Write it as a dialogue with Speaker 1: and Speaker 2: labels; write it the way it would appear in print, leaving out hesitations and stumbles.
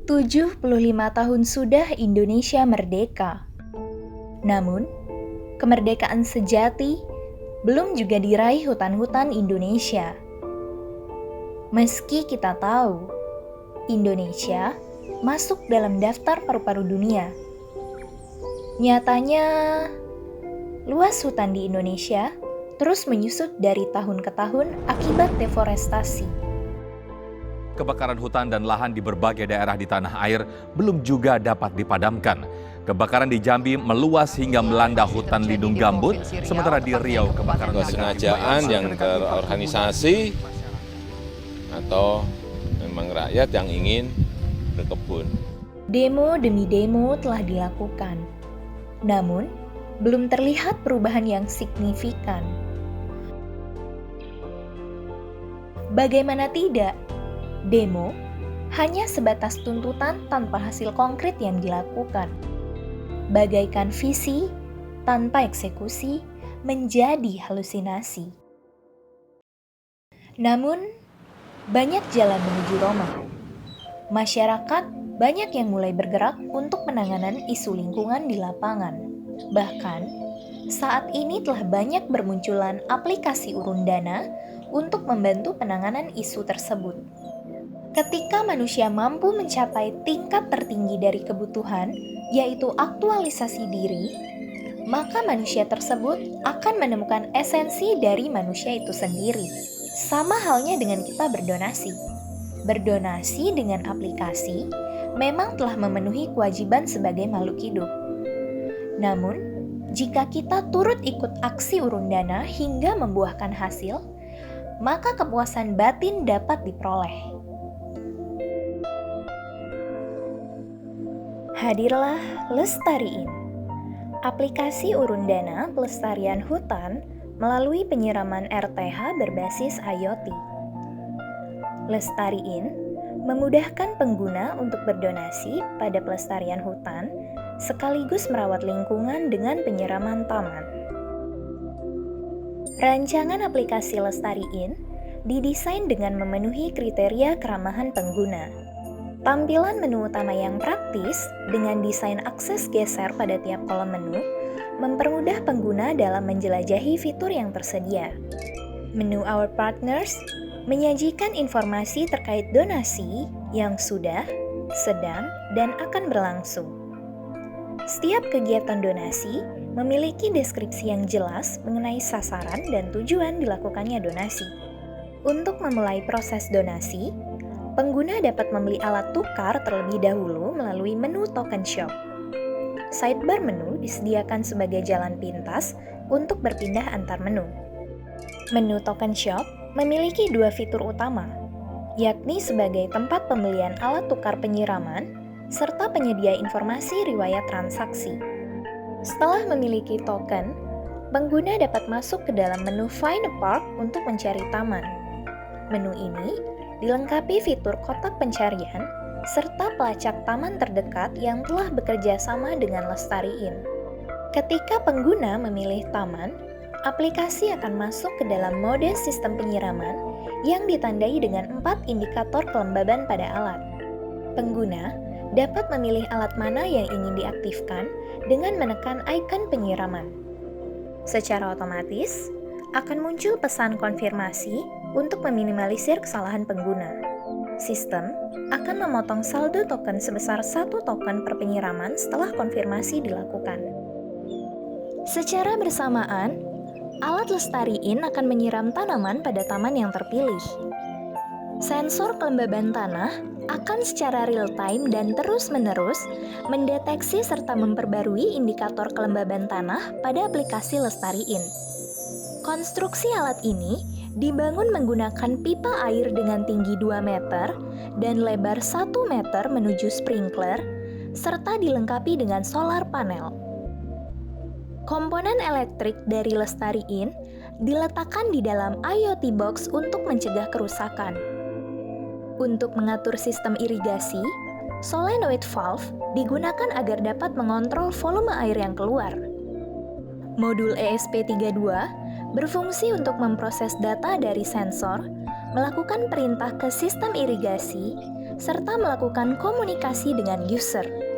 Speaker 1: 75 tahun sudah Indonesia merdeka. Namun, kemerdekaan sejati belum juga diraih hutan-hutan Indonesia. Meski kita tahu, Indonesia masuk dalam daftar paru-paru dunia. Nyatanya, luas hutan di Indonesia terus menyusut dari tahun ke tahun akibat deforestasi.
Speaker 2: Kebakaran hutan dan lahan di berbagai daerah di tanah air belum juga dapat dipadamkan. Kebakaran di Jambi meluas hingga melanda hutan lindung gambut, sementara di Riau kebakaran
Speaker 3: kesengajaan yang terorganisasi atau memang rakyat yang ingin berkebun.
Speaker 1: Demo demi demo telah dilakukan, namun belum terlihat perubahan yang signifikan. Bagaimana tidak? Demo hanya sebatas tuntutan tanpa hasil konkret yang dilakukan. Bagaikan visi tanpa eksekusi menjadi halusinasi. Namun, banyak jalan menuju Roma. Masyarakat banyak yang mulai bergerak untuk penanganan isu lingkungan di lapangan. Bahkan, saat ini telah banyak bermunculan aplikasi urun dana untuk membantu penanganan isu tersebut. Ketika manusia mampu mencapai tingkat tertinggi dari kebutuhan, yaitu aktualisasi diri, maka manusia tersebut akan menemukan esensi dari manusia itu sendiri. Sama halnya dengan kita berdonasi. Berdonasi dengan aplikasi memang telah memenuhi kewajiban sebagai makhluk hidup. Namun, jika kita turut ikut aksi urun dana hingga membuahkan hasil, maka kepuasan batin dapat diperoleh. Hadirlah Lestariin, aplikasi urun dana pelestarian hutan melalui penyiraman RTH berbasis IoT. Lestariin memudahkan pengguna untuk berdonasi pada pelestarian hutan sekaligus merawat lingkungan dengan penyiraman taman. Rancangan aplikasi Lestariin didesain dengan memenuhi kriteria keramahan pengguna. Tampilan menu utama yang praktis dengan desain akses geser pada tiap kolom menu mempermudah pengguna dalam menjelajahi fitur yang tersedia. Menu Our Partners menyajikan informasi terkait donasi yang sudah, sedang, dan akan berlangsung. Setiap kegiatan donasi memiliki deskripsi yang jelas mengenai sasaran dan tujuan dilakukannya donasi. Untuk memulai proses donasi, pengguna dapat membeli alat tukar terlebih dahulu melalui menu Token Shop. Sidebar menu disediakan sebagai jalan pintas untuk berpindah antar menu. Menu Token Shop memiliki dua fitur utama, yakni sebagai tempat pembelian alat tukar penyiraman serta penyedia informasi riwayat transaksi. Setelah memiliki token, pengguna dapat masuk ke dalam menu Find a Park untuk mencari taman. Menu ini dilengkapi fitur kotak pencarian serta pelacak taman terdekat yang telah bekerja sama dengan Lestariin. Ketika pengguna memilih taman, aplikasi akan masuk ke dalam mode sistem penyiraman yang ditandai dengan 4 indikator kelembaban pada alat. Pengguna dapat memilih alat mana yang ingin diaktifkan dengan menekan ikon penyiraman. Secara otomatis, akan muncul pesan konfirmasi untuk meminimalisir kesalahan pengguna. Sistem akan memotong saldo token sebesar 1 token per penyiraman setelah konfirmasi dilakukan. Secara bersamaan, alat Lestariin akan menyiram tanaman pada taman yang terpilih. Sensor kelembaban tanah akan secara real-time dan terus-menerus mendeteksi serta memperbarui indikator kelembaban tanah pada aplikasi Lestariin. Konstruksi alat ini dibangun menggunakan pipa air dengan tinggi 2 meter dan lebar 1 meter menuju sprinkler, serta dilengkapi dengan solar panel. Komponen elektrik dari Lestariin diletakkan di dalam IoT box untuk mencegah kerusakan. Untuk mengatur sistem irigasi, solenoid valve digunakan agar dapat mengontrol volume air yang keluar. Modul ESP32 berfungsi untuk memproses data dari sensor, melakukan perintah ke sistem irigasi, serta melakukan komunikasi dengan user.